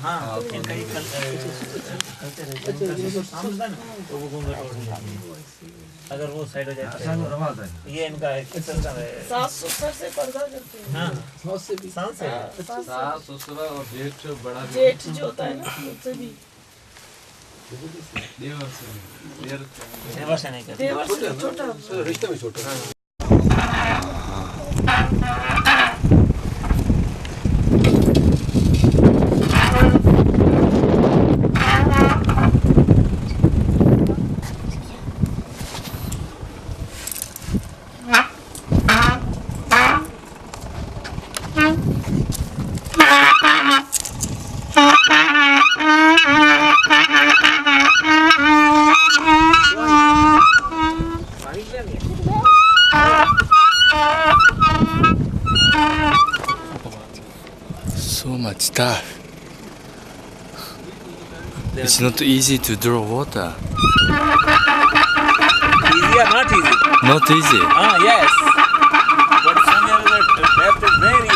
हाँ इनका ही अगर वो साइड हो जाए ये इनका सास ससुर से पर्दा करते हैं। हाँ सास से भी सास से सास ससुर और जेठ बड़ा जेठ जो होता है ना उससे भी देवर से नहीं करते देवर से छोटा रिश्ते में छोटा So much stuff. It's not easy to draw water. easy or not easy Not easy. yes but somewhere the depth is very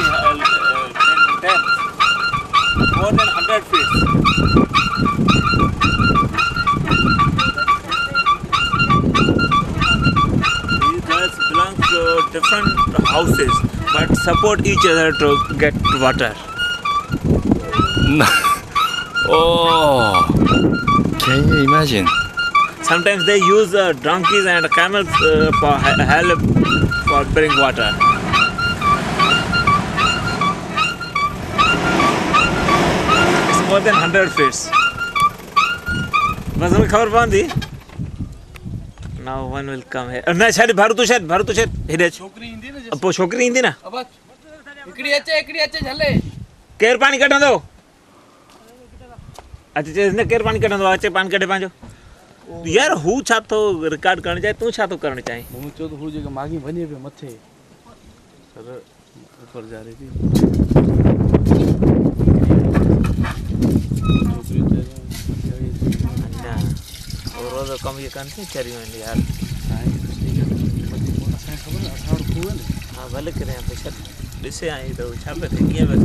depth more than 100 feet these girls belong to different houses but support each other to get water. Oh, can you imagine? Sometimes they use donkeys and camels for help for bring water. It's more than 100 feet. बस हमें खबर पाऊँ दी. Now one will come here. ना शायद भारत हिरेज. छोकरी हिंदी ना अब वो छोकरी हिंदी ना. अब इकड़ी अच्छे झले केर पानी कटन दो. अच्छा इसने केर पानी कटन दो. अच्छे पानी कटे पांचो. यार हूँ छा तो रिकॉर्ड करना चाहिए तू छा तो करना चाहिए हूँ चो तो हूँ जगह मांगी बनी पे मथे सर ऊपर जा रही थी और रोज कम ये करते चरी में यार हाँ भले करें यहाँ पे छत इससे आई तो छापे थे किए बस